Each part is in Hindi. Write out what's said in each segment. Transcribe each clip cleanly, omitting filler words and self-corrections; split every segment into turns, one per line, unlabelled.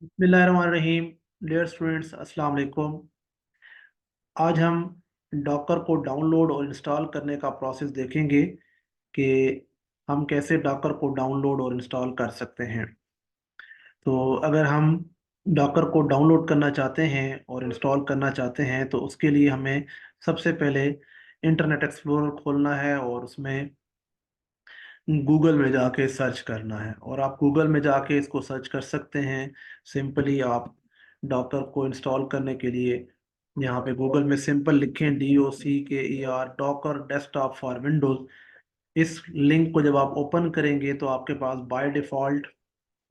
बिस्मिल्लाहिर्रहमानिर्रहीम। डियर स्टूडेंट्स, अस्सलाम वालेकुम। आज हम डॉकर को डाउनलोड और इंस्टॉल करने का प्रोसेस देखेंगे कि हम कैसे डॉकर को डाउनलोड और इंस्टॉल कर सकते हैं। तो अगर हम डॉकर को डाउनलोड करना चाहते हैं और इंस्टॉल करना चाहते हैं तो उसके लिए हमें सबसे पहले इंटरनेट एक्सप्लोरर खोलना है और उसमें गूगल में जाके सर्च करना है और आप गूगल में जाके इसको सर्च कर सकते हैं। सिंपली आप डॉकर को इंस्टॉल करने के लिए यहाँ पे गूगल में सिंपल लिखें DOCKER Docker desktop for Windows. इस लिंक को जब आप ओपन करेंगे तो आपके पास बाय डिफ़ॉल्ट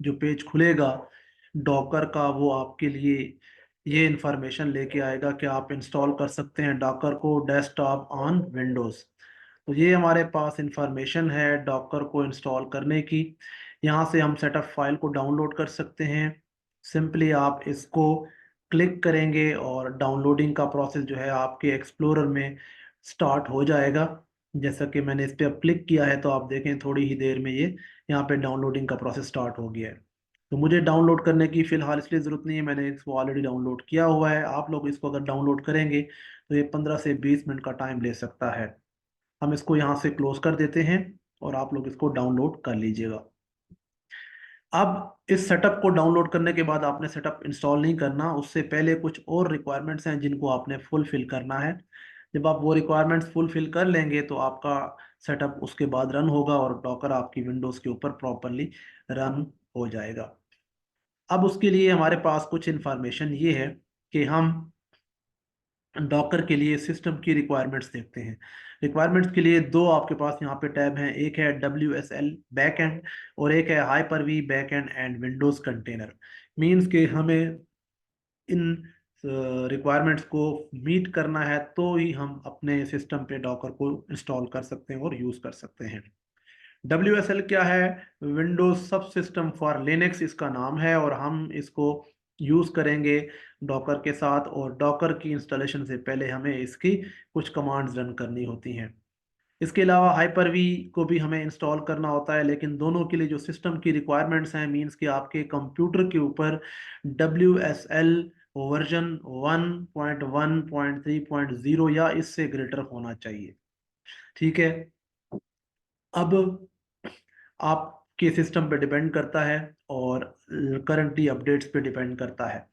जो पेज खुलेगा डॉकर का, वो आपके लिए ये इंफॉर्मेशन लेके आएगा कि आप इंस्टॉल कर सकते हैं डॉकर को डेस्कटॉप ऑन विंडोज़। तो ये हमारे पास इंफॉर्मेशन है डॉकर को इंस्टॉल करने की। यहाँ से हम सेटअप फाइल को डाउनलोड कर सकते हैं। सिंपली आप इसको क्लिक करेंगे और डाउनलोडिंग का प्रोसेस जो है आपके एक्सप्लोरर में स्टार्ट हो जाएगा। जैसा कि मैंने इस पर अब क्लिक किया है तो आप देखें थोड़ी ही देर में ये यहाँ पे डाउनलोडिंग का प्रोसेस स्टार्ट हो गया है। तो मुझे डाउनलोड करने की फ़िलहाल इसलिए ज़रूरत नहीं है, मैंने इसको ऑलरेडी डाउनलोड किया हुआ है। आप लोग इसको अगर डाउनलोड करेंगे तो ये 15 से 20 मिनट का टाइम ले सकता है। हम इसको यहाँ से क्लोज कर देते हैं और आप लोग इसको डाउनलोड कर लीजिएगा। अब इस सेटअप को डाउनलोड करने के बाद आपने सेटअप इंस्टॉल नहीं करना, उससे पहले कुछ और रिक्वायरमेंट्स हैं जिनको आपने फुलफिल करना है। जब आप वो रिक्वायरमेंट्स फुलफिल कर लेंगे तो आपका सेटअप उसके बाद रन होगा और डॉकर आपकी विंडोज़ के ऊपर प्रॉपरली रन हो जाएगा। अब उसके लिए हमारे पास कुछ इंफॉर्मेशन ये है कि हम डॉकर के लिए सिस्टम की रिक्वायरमेंट्स देखते हैं। रिक्वायरमेंट्स के लिए दो आपके पास यहाँ पे टैब हैं, एक है WSL बैक एंड और एक है Hyper V back end and Windows container. Means के हमें इन रिक्वायरमेंट्स को मीट करना है तो ही हम अपने सिस्टम पे डॉकर को इंस्टॉल कर सकते हैं और यूज़ कर सकते हैं। WSL क्या है? विंडोज सब सिस्टम फॉर लिनक्स इसका नाम है और हम इसको यूज़ करेंगे डॉकर के साथ। और डॉकर की इंस्टॉलेशन से पहले हमें इसकी कुछ कमांड्स रन करनी होती हैं। इसके अलावा हाइपर वी को भी हमें इंस्टॉल करना होता है, लेकिन दोनों के लिए जो सिस्टम की रिक्वायरमेंट्स हैं, मींस कि आपके कंप्यूटर के ऊपर WSL वर्जन 1.1.3.0 या इससे ग्रेटर होना चाहिए। ठीक है। अब आपके सिस्टम पे डिपेंड करता है और करंटली अपडेट्स पे डिपेंड करता है।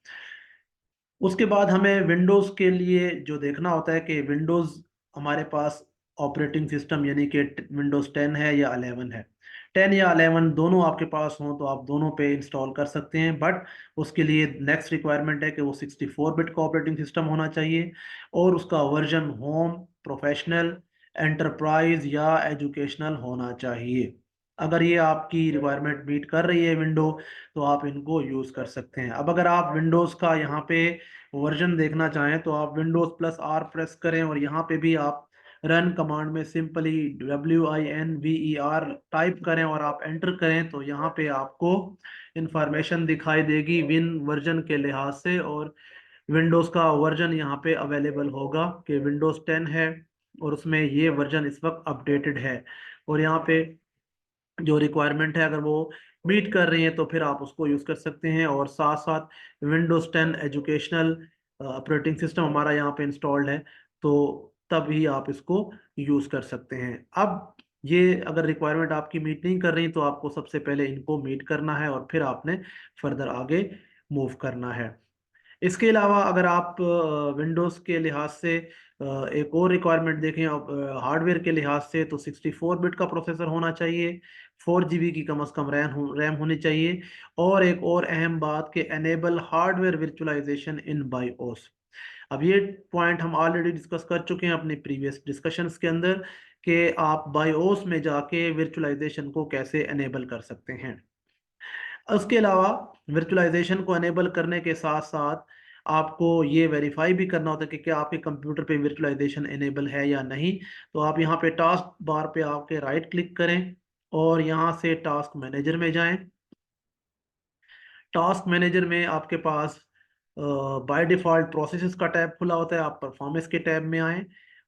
उसके बाद हमें विंडोज़ के लिए जो देखना होता है कि विंडोज़ हमारे पास ऑपरेटिंग सिस्टम यानी कि विंडोज़ 10 है या 11 है। 10 या 11 दोनों आपके पास हों तो आप दोनों पे इंस्टॉल कर सकते हैं, बट उसके लिए नेक्स्ट रिक्वायरमेंट है कि वो 64 बिट का ऑपरेटिंग सिस्टम होना चाहिए और उसका वर्जन होम, प्रोफेशनल, एंटरप्राइज या एजुकेशनल होना चाहिए। अगर ये आपकी रिक्वायरमेंट मीट कर रही है विंडो तो आप इनको यूज़ कर सकते हैं। अब अगर आप विंडोज़ का यहाँ पे वर्जन देखना चाहें तो आप Windows+R प्रेस करें और यहाँ पे भी आप रन कमांड में सिंपली WINVER टाइप करें और आप एंटर करें तो यहाँ पे आपको इंफॉर्मेशन दिखाई देगी विन वर्जन के लिहाज से। और विंडोज़ का वर्जन यहाँ पे अवेलेबल होगा कि विंडोज़ 10 है और उसमें ये वर्जन इस वक्त अपडेटेड है। और यहाँ पे जो रिक्वायरमेंट है अगर वो मीट कर रही है तो फिर आप उसको यूज़ कर सकते हैं। और साथ साथ विंडोज़ 10 एजुकेशनल ऑपरेटिंग सिस्टम हमारा यहाँ पे इंस्टॉल्ड है, तो तब ही आप इसको यूज़ कर सकते हैं। अब ये अगर रिक्वायरमेंट आपकी मीट नहीं कर रही तो आपको सबसे पहले इनको मीट करना है और फिर आपने फर्दर आगे मूव करना है। इसके अलावा अगर आप विंडोज़ के लिहाज से एक और रिक्वायरमेंट देखें हार्डवेयर के लिहाज से तो 64 बिट का प्रोसेसर होना चाहिए, 4 GB की कम से कम रैम होनी चाहिए और एक और अहम बात कि एनेबल हार्डवेयर वर्चुअलाइजेशन इन बायोस। अब ये पॉइंट हम ऑलरेडी डिस्कस कर चुके हैं अपने प्रीवियस डिस्कशंस के अंदर कि आप बायोस में जाके वर्चुअलाइजेशन को कैसे एनेबल कर सकते हैं। उसके अलावा वर्चुअलाइजेशन को एनेबल करने के साथ साथ आपको ये वेरीफाई भी करना होता है कि क्या आपके कंप्यूटर पे वर्चुअलाइजेशन एनेबल है या नहीं। तो आप यहाँ पे टास्क बार पे आके राइट क्लिक करें और यहाँ से टास्क मैनेजर में जाएं। टास्क मैनेजर में आपके पास बाय डिफ़ॉल्ट प्रोसेसेस का टैब खुला होता है, आप परफॉर्मेंस के टैब में आएँ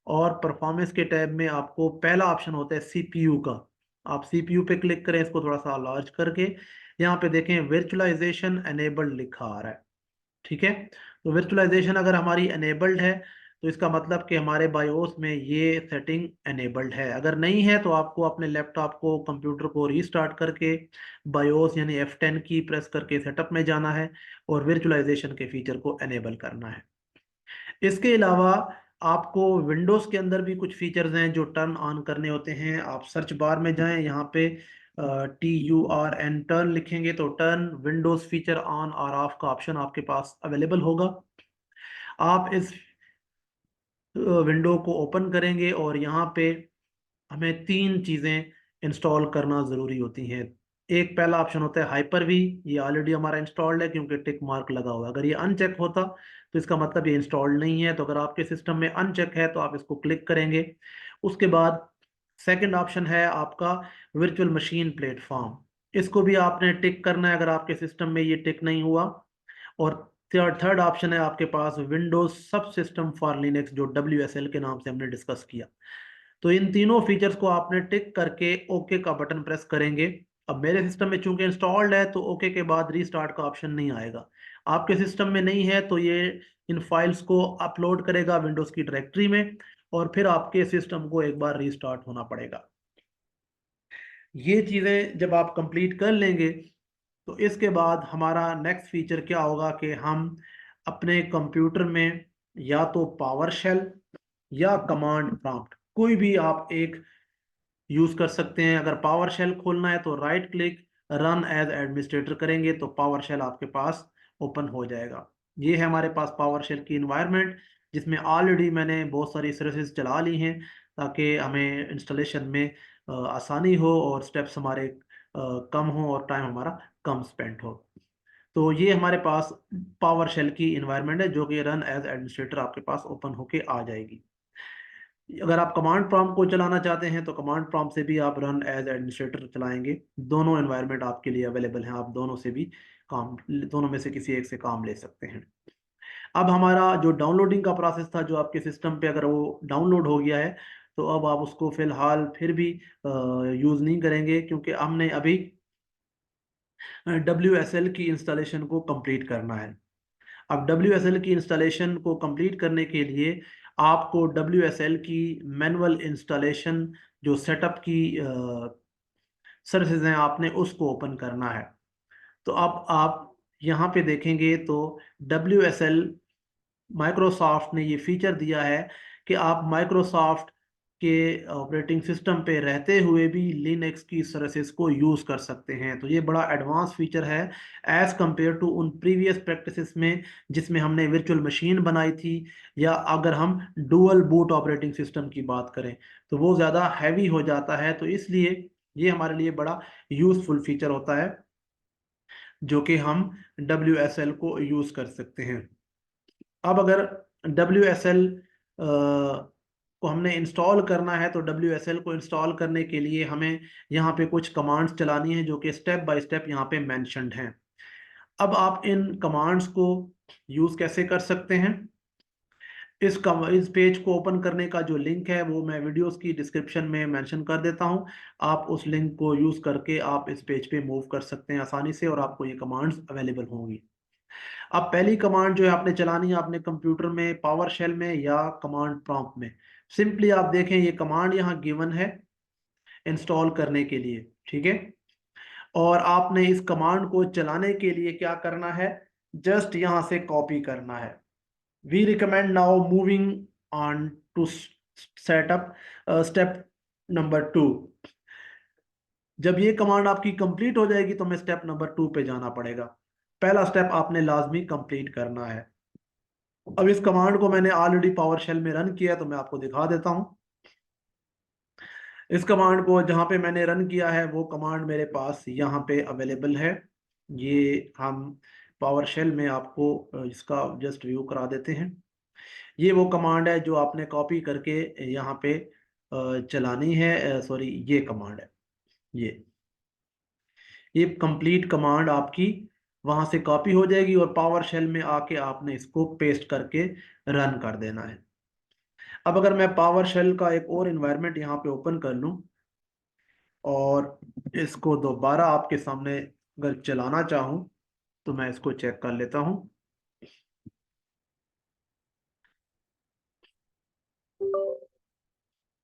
और परफॉर्मेंस के टैब में आपको पहला ऑप्शन होता है CPU का। आप CPU पे क्लिक करें इसको थोड़ा सा लार्ज करके। यहाँ पे देखें वर्चुअलाइजेशन एनेबल्ड लिखा आ रहा है। ठीक है, तो वर्चुअलाइजेशन अगर हमारी एनेबल्ड है तो इसका मतलब कि हमारे बायोस में ये सेटिंग एनेबल्ड है। अगर नहीं है तो आपको अपने लैपटॉप को, कंप्यूटर को रीस्टार्ट करके बायोस यानी F10 की प्रेस करके सेटअप में जाना है और वर्चुअलाइजेशन के फीचर को एनेबल करना है। इसके अलावा आपको विंडोज़ के अंदर भी कुछ फीचर्स हैं जो टर्न ऑन करने होते हैं। आप सर्च बार में जाएं, यहाँ पे TURN टर्न लिखेंगे तो टर्न विंडोज़ फीचर ऑन और ऑफ का ऑप्शन आपके पास अवेलेबल होगा। आप इस विंडो को ओपन करेंगे और यहाँ पे हमें तीन चीज़ें इंस्टॉल करना ज़रूरी होती हैं। एक पहला ऑप्शन होता है हाइपर वी, ये ऑलरेडी हमारा इंस्टॉल्ड है क्योंकि टिक मार्क लगा हुआ है। अगर ये अनचेक होता तो इसका मतलब ये इंस्टॉल्ड नहीं है। तो अगर आपके सिस्टम में अनचेक है तो आप इसको क्लिक करेंगे। उसके बाद सेकंड ऑप्शन है आपका वर्चुअल मशीन प्लेटफॉर्म, इसको भी आपने टिक करना है अगर आपके सिस्टम में ये टिक नहीं हुआ। और थर्ड ऑप्शन है आपके पास विंडोज सब सिस्टम फॉर लिनक्स, जो WSL के नाम से हमने डिस्कस किया। तो इन तीनों फीचर्स को आपने टिक करके ओके का बटन प्रेस करेंगे। अब मेरे सिस्टम में चूंकि इंस्टॉल्ड है तो ओके के बाद रीस्टार्ट का ऑप्शन नहीं आएगा। आपके सिस्टम में नहीं है तो ये इन फाइल्स को अपलोड करेगा विंडोज की डायरेक्टरी में और फिर आपके सिस्टम को एक बार रीस्टार्ट होना पड़ेगा। ये चीज़ें जब आप कंप्लीट कर लेंगे तो इसके बाद हमारा नेक्स्ट फीचर क्या होगा कि हम अपने कंप्यूटर में या तो पावर शेल या कमांड प्रॉम्प्ट कोई भी आप एक यूज कर सकते हैं। अगर पावर शेल खोलना है तो right click run as administrator करेंगे तो पावर शेल आपके पास ओपन हो जाएगा। ये है हमारे पास पावर शेल की इन्वायरमेंट, जिसमें ऑलरेडी मैंने बहुत सारी सर्विसेज चला ली हैं ताकि हमें इंस्टॉलेशन में आसानी हो और स्टेप्स हमारे कम हो और टाइम हमारा कम स्पेंड हो। तो ये हमारे पास पावर शेल की इन्वायरमेंट है जो कि रन एज एडमिनिस्ट्रेटर आपके पास ओपन होके आ जाएगी। अगर आप कमांड प्रॉम्प्ट को चलाना चाहते हैं तो कमांड प्रॉम्प्ट से भी आप रन एज एडमिनिस्ट्रेटर चलाएंगे। दोनों एनवायरनमेंट आपके लिए अवेलेबल हैं, आप दोनों से भी काम, दोनों में से किसी एक से काम ले सकते हैं। अब हमारा जो डाउनलोडिंग का प्रोसेस था, जो आपके सिस्टम पे अगर वो डाउनलोड हो गया है तो अब आप उसको फिलहाल फिर भी यूज़ नहीं करेंगे क्योंकि हमने अभी WSL की इंस्टॉलेशन को कंप्लीट करना है। अब WSL की इंस्टॉलेशन को कंप्लीट करने के लिए आपको WSL की मैनुअल इंस्टॉलेशन जो सेटअप की सर्विसेज हैं आपने उसको ओपन करना है। तो अब आप यहाँ पे देखेंगे तो WSL माइक्रोसॉफ्ट ने ये फीचर दिया है कि आप माइक्रोसॉफ्ट के ऑपरेटिंग सिस्टम पे रहते हुए भी लिनक्स की सर्विसेज को यूज़ कर सकते हैं। तो ये बड़ा एडवांस फीचर है एज़ कंपेयर टू उन प्रीवियस प्रैक्टिसेस में जिसमें हमने वर्चुअल मशीन बनाई थी, या अगर हम डुअल बूट ऑपरेटिंग सिस्टम की बात करें तो वो ज़्यादा हैवी हो जाता है। तो इसलिए ये हमारे लिए बड़ा यूज़फुल फीचर होता है जो कि हम WSL को यूज़ कर सकते हैं। अब अगर WSL को हमने इंस्टॉल करना है तो WSL को इंस्टॉल करने के लिए हमें यहाँ पे कुछ कमांड्स चलानी है जो कि स्टेप बाय स्टेप यहाँ पे मेंशन्ड हैं। अब आप इन कमांड्स को यूज़ कैसे कर सकते हैं, इस पेज को ओपन करने का जो लिंक है वो मैं वीडियोस की डिस्क्रिप्शन में मेंशन कर देता हूँ। आप उस लिंक को यूज़ करके आप इस पेज पे मूव कर सकते हैं आसानी से और आपको ये कमांड्स अवेलेबल होंगी। अब पहली कमांड जो है आपने चलानी है अपने कंप्यूटर में पावर शेल में या कमांड प्रॉम्प्ट में। सिंपली आप देखें ये कमांड यहाँ गिवन है इंस्टॉल करने के लिए, ठीक है। और आपने इस कमांड को चलाने के लिए क्या करना है, जस्ट यहाँ से कॉपी करना है। We recommend now moving on to setup step number 2। जब ये कमांड आपकी कंप्लीट हो जाएगी तो हमें स्टेप नंबर 2 पे जाना पड़ेगा। पहला स्टेप आपने लाजमी कंप्लीट करना है। अब इस कमांड को मैंने ऑलरेडी पावर शेल में रन किया तो मैं आपको दिखा देता हूं। इस कमांड को जहां पे मैंने रन किया है वो कमांड मेरे पास यहाँ पे अवेलेबल है। ये हम पावर शेल में आपको इसका जस्ट व्यू करा देते हैं। ये वो कमांड है जो आपने कॉपी करके यहाँ पे चलानी है। सॉरी, ये कमांड है। ये कंप्लीट कमांड आपकी वहां से कॉपी हो जाएगी और पावर शेल में आके आपने इसको पेस्ट करके रन कर देना है। अब अगर मैं पावर शेल का एक और इन्वायरमेंट यहाँ पे ओपन कर लूँ और इसको दोबारा आपके सामने अगर चलाना चाहूँ तो मैं इसको चेक कर लेता हूँ।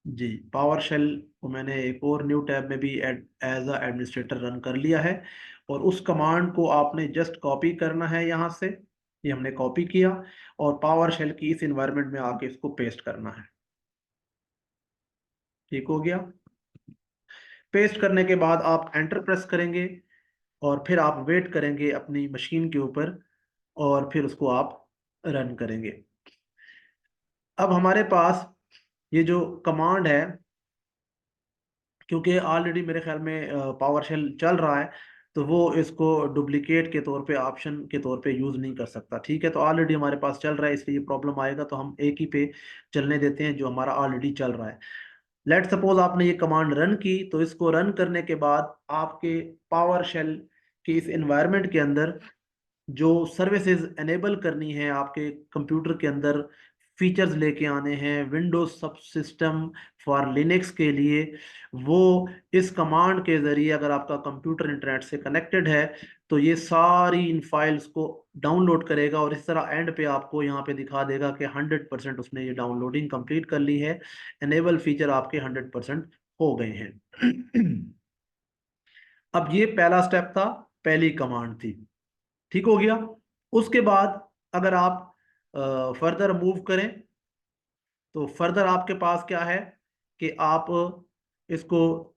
जी, पावर शेल को मैंने एक और न्यू टैब में भी एज अ एडमिनिस्ट्रेटर रन कर लिया है। और उस कमांड को आपने जस्ट कॉपी करना है यहाँ से। ये हमने कॉपी किया और पावर शेल की इस इन्वायरमेंट में आके इसको पेस्ट करना है। ठीक हो गया। पेस्ट करने के बाद आप एंटर प्रेस करेंगे और फिर आप वेट करेंगे अपनी मशीन के ऊपर और फिर उसको आप रन करेंगे। अब हमारे पास ये जो कमांड है, क्योंकि ऑलरेडी मेरे ख्याल में पावर शेल चल रहा है, तो वो इसको डुप्लीकेट के तौर पे ऑप्शन के तौर पे यूज़ नहीं कर सकता। ठीक है, तो ऑलरेडी हमारे पास चल रहा है, इसलिए ये प्रॉब्लम आएगा, तो हम एक ही पे चलने देते हैं जो हमारा ऑलरेडी चल रहा है। लेट सपोज आपने ये कमांड रन की, तो इसको रन करने के बाद आपके पावर शेल के इस एनवायरनमेंट के अंदर जो सर्विसेज एनेबल करनी है आपके कंप्यूटर के अंदर, फीचर्स लेके आने हैं विंडोज सब सिस्टम फॉर लिनक्स के लिए, वो इस कमांड के जरिए, अगर आपका कंप्यूटर इंटरनेट से कनेक्टेड है, तो ये सारी इन फाइल्स को डाउनलोड करेगा और इस तरह एंड पे आपको यहाँ पे दिखा देगा कि 100% उसने ये डाउनलोडिंग कंप्लीट कर ली है, एनेबल फीचर आपके 100% हो गए हैं। अब ये पहला स्टेप था, पहली कमांड थी। ठीक हो गया। उसके बाद अगर आप फर्दर मूव करें, तो फर्दर आपके पास क्या है कि आप इसको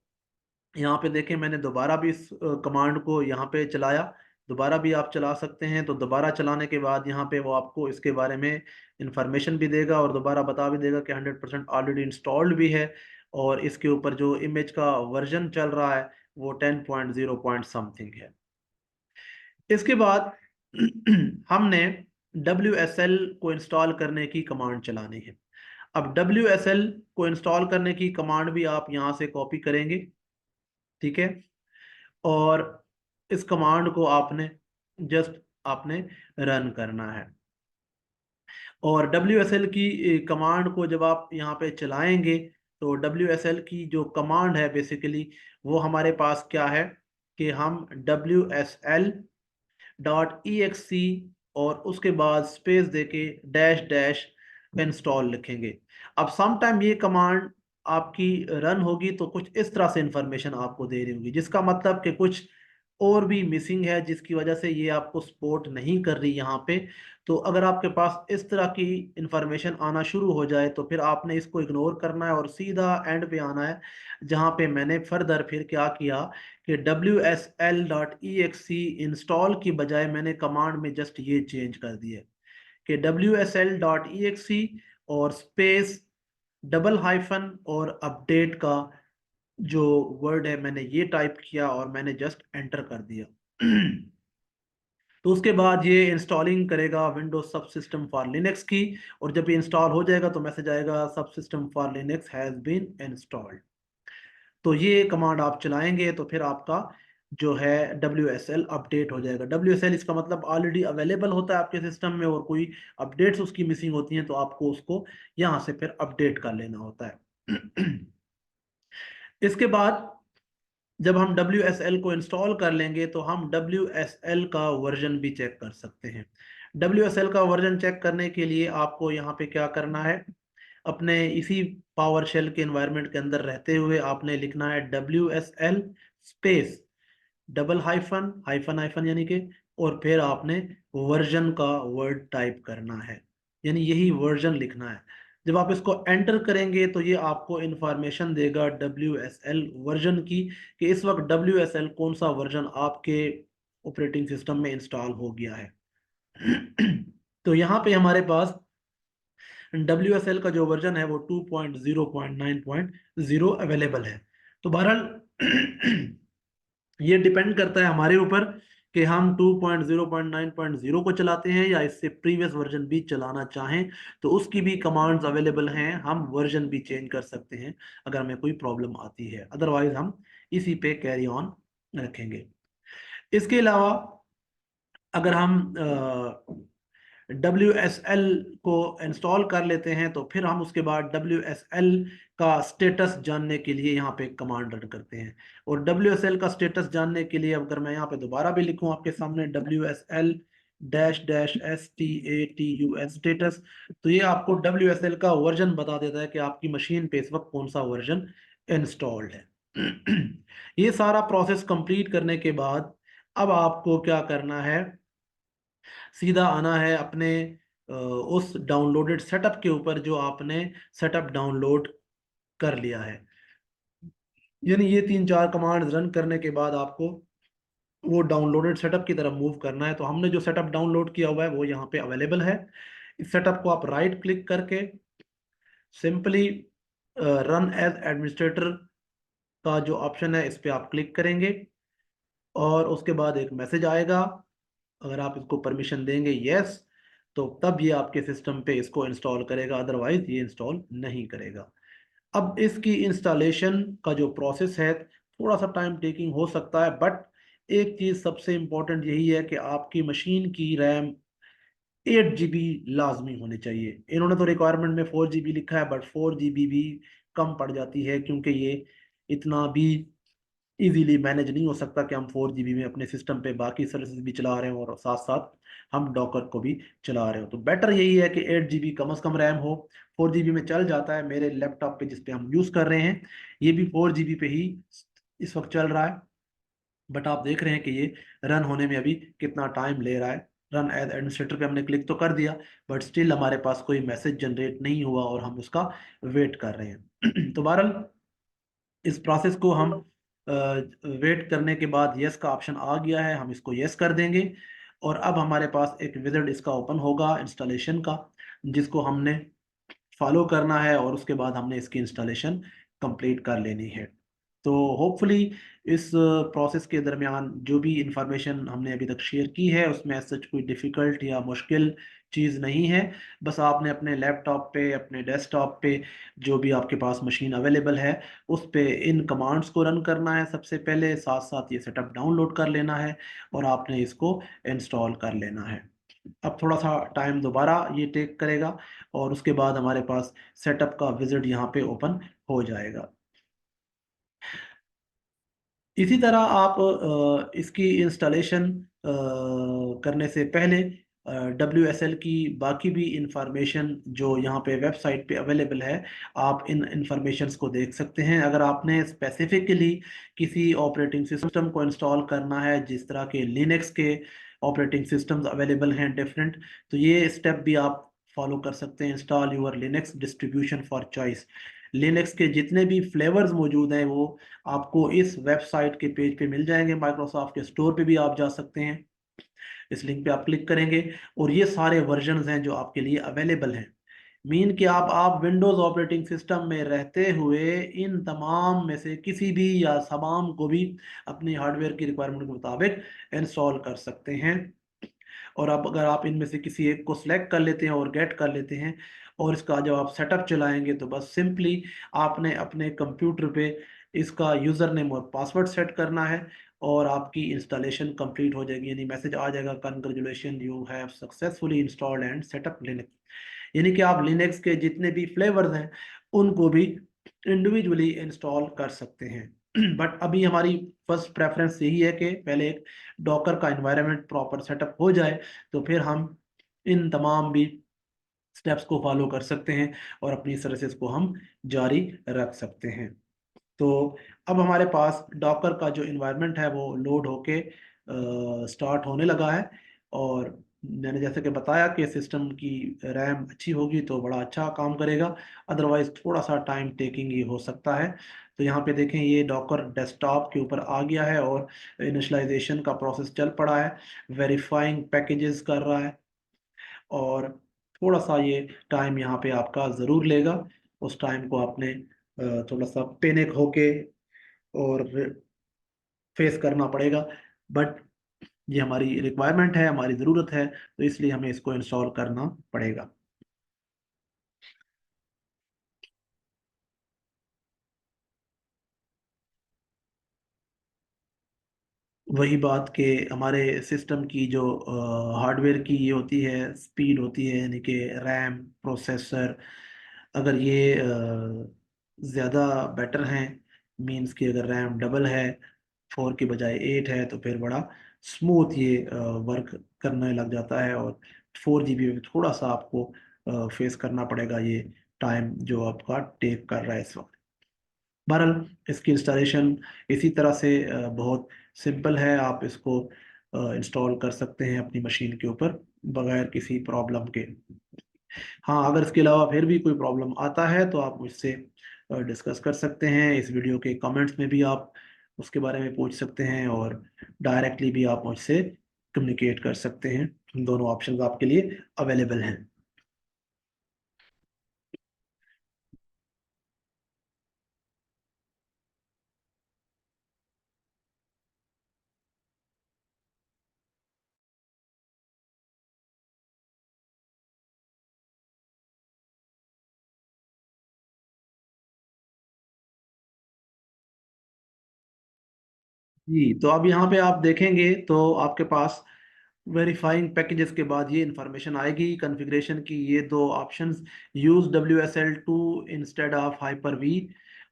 यहाँ पे देखें, मैंने दोबारा भी इस कमांड को यहाँ पे चलाया। दोबारा भी आप चला सकते हैं, तो दोबारा चलाने के बाद यहाँ पे वो आपको इसके बारे में इंफॉर्मेशन भी देगा और दोबारा बता भी देगा कि 100% ऑलरेडी इंस्टॉल्ड भी है और इसके ऊपर जो इमेज का वर्जन चल रहा है वो 10.0 पॉइंट समथिंग है। इसके बाद हमने WSL को इंस्टॉल करने की कमांड चलानी है। अब WSL को इंस्टॉल करने की कमांड भी आप यहाँ से कॉपी करेंगे। ठीक है, और इस कमांड को आपने जस्ट आपने रन करना है। और WSL की कमांड को जब आप यहाँ पे चलाएंगे, तो WSL की जो कमांड है बेसिकली वो हमारे पास क्या है कि हम WSL.exe और उसके बाद स्पेस देके डैश डैश इंस्टॉल लिखेंगे। अब सम टाइम ये कमांड आपकी रन होगी तो कुछ इस तरह से इंफॉर्मेशन आपको दे रही होगी, जिसका मतलब कि कुछ और भी मिसिंग है, जिसकी वजह से ये आपको सपोर्ट नहीं कर रही यहाँ पे। तो अगर आपके पास इस तरह की इंफॉर्मेशन आना शुरू हो जाए, तो फिर आपने इसको इग्नोर करना है और सीधा एंड पे आना है, जहाँ पे मैंने फर्दर फिर क्या किया कि WSL.exe इंस्टॉल की बजाय मैंने कमांड में जस्ट ये चेंज कर दिया कि WSL.exe और स्पेस डबल हाइफन और अपडेट का जो वर्ड है मैंने ये टाइप किया और मैंने जस्ट एंटर कर दिया। तो उसके बाद ये इंस्टॉलिंग करेगा विंडोज सब सिस्टम फॉर लिनक्स की, और जब ये इंस्टॉल हो जाएगा तो मैसेज आएगा subsystem for Linux has been installed. तो ये कमांड आप चलाएंगे तो फिर आपका जो है WSL अपडेट हो जाएगा। WSL इसका मतलब ऑलरेडी अवेलेबल होता है आपके सिस्टम में, और कोई अपडेट्स उसकी मिसिंग होती हैं तो आपको उसको यहाँ से फिर अपडेट कर लेना होता है। इसके बाद जब हम WSL को इंस्टॉल कर लेंगे तो हम WSL का वर्जन भी चेक कर सकते हैं। WSL का वर्जन चेक करने के लिए आपको यहाँ पे क्या करना है, अपने इसी पावर शेल के एनवायरनमेंट के अंदर रहते हुए आपने लिखना है WSL space double hyphen hyphen hyphen यानी कि, और फिर आपने वर्जन का वर्ड टाइप करना है, यानी यही वर्जन लिखना है। जब आप इसको एंटर करेंगे तो ये आपको इंफॉर्मेशन देगा WSL वर्जन की, कि इस वक्त WSL कौन सा वर्जन आपके ऑपरेटिंग सिस्टम में इंस्टॉल हो गया है। तो यहाँ पे हमारे पास WSL का जो वर्जन है वो 2.0.9.0 अवेलेबल है। तो बहरहाल ये डिपेंड करता है हमारे ऊपर कि हम 2.0.9.0 को चलाते हैं या इससे प्रीवियस वर्जन भी चलाना चाहें, तो उसकी भी कमांड्स अवेलेबल हैं, हम वर्जन भी चेंज कर सकते हैं अगर हमें कोई प्रॉब्लम आती है, अदरवाइज हम इसी पे कैरी ऑन रखेंगे। इसके अलावा अगर हम WSL को इंस्टॉल कर लेते हैं, तो फिर हम उसके बाद WSL का स्टेटस जानने के लिए यहाँ पे कमांड रन करते हैं। और WSL का स्टेटस जानने के लिए अगर मैं यहाँ पे दोबारा भी लिखूं आपके सामने WSL dash dash STATUS status, तो ये आपको WSL का वर्जन बता देता है कि आपकी मशीन पे इस वक्त कौन सा वर्जन इंस्टॉल्ड है। ये सारा प्रोसेस कंप्लीट करने के बाद अब आपको क्या करना है, सीधा आना है अपने उस डाउनलोडेड सेटअप के ऊपर जो आपने सेटअप डाउनलोड कर लिया है। यानी ये 3-4 कमांड रन करने के बाद आपको वो डाउनलोडेड सेटअप की तरफ मूव करना है। तो हमने जो सेटअप डाउनलोड किया हुआ है वो यहाँ पे अवेलेबल है। इस सेटअप को आप राइट क्लिक करके सिंपली रन एज एडमिनिस्ट्रेटर का जो ऑप्शन है इस पे आप क्लिक करेंगे, और उसके बाद एक मैसेज आएगा। अगर आप इसको परमिशन देंगे यस, तो तब ये आपके सिस्टम पे इसको इंस्टॉल करेगा, अदरवाइज ये इंस्टॉल नहीं करेगा। अब इसकी इंस्टॉलेशन का जो प्रोसेस है थोड़ा सा टाइम टेकिंग हो सकता है, बट एक चीज़ सबसे इम्पोर्टेंट यही है कि आपकी मशीन की रैम 8 GB लाजमी होनी चाहिए। इन्होंने तो रिक्वायरमेंट में 4 GB लिखा है, बट 4 GB भी कम पड़ जाती है, क्योंकि ये इतना भी इजीली मैनेज नहीं हो सकता कि हम 4 GB में अपने सिस्टम पे बाकी सर्विसेज भी चला रहे हो और साथ साथ हम डॉकर को भी चला रहे हो। तो बेटर यही है कि 8 GB कम से कम रैम हो। 4 GB में चल जाता है, मेरे लैपटॉप पे जिस पे हम यूज़ कर रहे हैं ये भी 4 GB पे ही इस वक्त चल रहा है। बट आप देख रहे हैं कि ये रन होने में अभी कितना टाइम ले रहा है। रन एज एडमिनिस्ट्रेटर पे हमने क्लिक तो कर दिया, बट स्टिल हमारे पास कोई मैसेज जनरेट नहीं हुआ और हम उसका वेट कर रहे हैं। तो बहरहाल इस प्रोसेस को हम वेट करने के बाद यस का ऑप्शन आ गया है, हम इसको यस कर देंगे। और अब हमारे पास एक विज़ार्ड इसका ओपन होगा इंस्टॉलेशन का, जिसको हमने फॉलो करना है और उसके बाद हमने इसकी इंस्टॉलेशन कंप्लीट कर लेनी है। तो होपफुली इस प्रोसेस के दरमियान जो भी इंफॉर्मेशन हमने अभी तक शेयर की है उसमें सच कोई डिफ़िकल्ट या मुश्किल चीज़ नहीं है। बस आपने अपने लैपटॉप पे, अपने डेस्कटॉप पे जो भी आपके पास मशीन अवेलेबल है उस पे इन कमांड्स को रन करना है सबसे पहले, साथ साथ ये सेटअप डाउनलोड कर लेना है और आपने इसको इंस्टॉल कर लेना है। अब थोड़ा सा टाइम दोबारा ये टेक करेगा और उसके बाद हमारे पास सेटअप का विजिट यहाँ पे ओपन हो जाएगा। इसी तरह आप इसकी इंस्टॉलेशन करने से पहले WSL की बाकी भी इंफॉर्मेशन जो यहाँ पे वेबसाइट पे अवेलेबल है, आप इन इंफॉर्मेशंस को देख सकते हैं। अगर आपने स्पेसिफिकली किसी ऑपरेटिंग सिस्टम को इंस्टॉल करना है, जिस तरह के लिनक्स के ऑपरेटिंग सिस्टम्स अवेलेबल हैं डिफरेंट, तो ये स्टेप भी आप फॉलो कर सकते हैं। Install your Linux distribution for choice. Linux के जितने भी फ्लेवर्स मौजूद हैं वो आपको इस वेबसाइट के पेज पे मिल जाएंगे। माइक्रोसॉफ्ट के स्टोर पे भी आप जा सकते हैं, इस लिंक पे आप क्लिक करेंगे और ये सारे वर्जन्स हैं जो आपके लिए अवेलेबल हैं। मीन कि आप विंडोज़ ऑपरेटिंग सिस्टम में रहते हुए इन तमाम में से किसी भी या तमाम को भी अपनी हार्डवेयर की रिक्वायरमेंट के मुताबिक इंस्टॉल कर सकते हैं। और अब अगर आप इनमें से किसी एक को सिलेक्ट कर लेते हैं और गेट कर लेते हैं और इसका जब आप सेटअप चलाएंगे तो बस सिंपली आपने अपने कंप्यूटर पे इसका यूज़र नेम और पासवर्ड सेट करना है और आपकी इंस्टॉलेशन कंप्लीट हो जाएगी। यानी मैसेज आ जाएगा, congratulation you have successfully installed and setup Linux. यानी कि आप लिनक्स के जितने भी फ्लेवर्स हैं उनको भी इंडिविजुअली इंस्टॉल कर सकते हैं। बट अभी हमारी फर्स्ट प्रेफरेंस यही है कि पहले एक डॉकर का एनवायरनमेंट प्रॉपर सेटअप हो जाए, तो फिर हम इन तमाम भी स्टेप्स को फॉलो कर सकते हैं और अपनी सर्विसेज को हम जारी रख सकते हैं। तो अब हमारे पास डॉकर का जो इन्वायरमेंट है वो लोड होके स्टार्ट होने लगा है। और मैंने जैसे कि बताया कि सिस्टम की रैम अच्छी होगी तो बड़ा अच्छा काम करेगा, अदरवाइज थोड़ा सा टाइम टेकिंग ही हो सकता है। तो यहाँ पे देखें ये डॉकर डेस्कटॉप के ऊपर आ गया है और इनिशलाइजेशन का प्रोसेस चल पड़ा है, वेरीफाइंग पैकेजेस कर रहा है और थोड़ा सा ये टाइम यहाँ पे आपका ज़रूर लेगा। उस टाइम को आपने थोड़ा सा पैनिक होके और फेस करना पड़ेगा, बट ये हमारी रिक्वायरमेंट है, हमारी ज़रूरत है, तो इसलिए हमें इसको इंस्टॉल करना पड़ेगा। वही बात के हमारे सिस्टम की जो हार्डवेयर की ये होती है, स्पीड होती है, यानी कि रैम, प्रोसेसर, अगर ये ज़्यादा बेटर हैं, मींस कि अगर रैम डबल है, 4 की बजाय 8 है, तो फिर बड़ा स्मूथ ये वर्क करने लग जाता है। और 4 GB में थोड़ा सा आपको फेस करना पड़ेगा ये टाइम जो आपका टेक कर रहा है इस वक्त। बहरहाल इसकी इंस्टॉलेशन इसी तरह से बहुत सिंपल है, आप इसको इंस्टॉल कर सकते हैं अपनी मशीन के ऊपर बगैर किसी प्रॉब्लम के। हाँ, अगर इसके अलावा फिर भी कोई प्रॉब्लम आता है तो आप मुझसे डिस्कस कर सकते हैं, इस वीडियो के कमेंट्स में भी आप उसके बारे में पूछ सकते हैं, और डायरेक्टली भी आप मुझसे कम्युनिकेट कर सकते हैं। दोनों ऑप्शंस आपके लिए अवेलेबल हैं। जी, तो अब यहाँ पे आप देखेंगे तो आपके पास वेरीफाइंग पैकेजेस के बाद ये इंफॉर्मेशन आएगी कॉन्फ़िगरेशन की, ये दो options, use WSL2 instead of Hyper V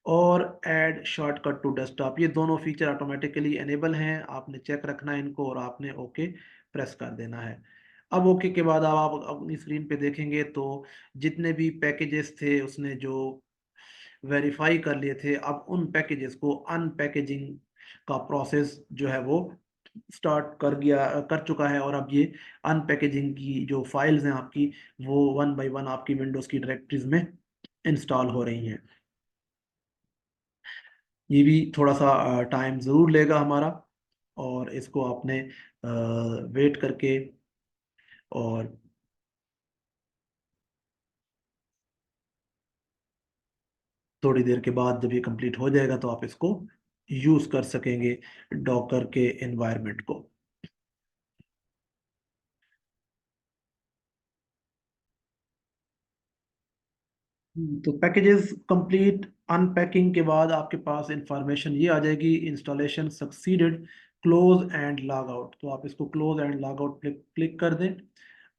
और ऐड शॉर्टकट टू डेस्कटॉप, ये दोनों फीचर ऑटोमेटिकली एनेबल हैं। आपने चेक रखना है इनको और आपने ओके प्रेस कर देना है। अब ओके के बाद आप अपनी स्क्रीन पे देखेंगे तो जितने भी पैकेजेस थे उसने जो वेरीफाई कर लिए थे, अब उन पैकेजेस को अनपैकेजिंग का प्रोसेस जो है वो स्टार्ट कर चुका है। और अब ये अनपैकेजिंग की जो फाइल्स हैं आपकी, वो वन बाय वन आपकी विंडोज की डायरेक्टरीज में इंस्टॉल हो रही हैं। ये भी थोड़ा सा टाइम ज़रूर लेगा हमारा, और इसको आपने वेट करके, और थोड़ी देर के बाद जब ये कंप्लीट हो जाएगा तो आप इसको यूज़ कर सकेंगे डॉकर के एनवायरनमेंट को। तो पैकेजेस कंप्लीट अनपैकिंग के बाद आपके पास इंफॉर्मेशन ये आ जाएगी, installation succeeded, close and log out. तो आप इसको close and log out click कर दें,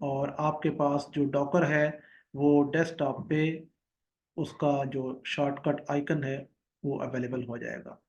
और आपके पास जो डॉकर है वो डेस्कटॉप पे उसका जो शॉर्टकट आइकन है वो अवेलेबल हो जाएगा।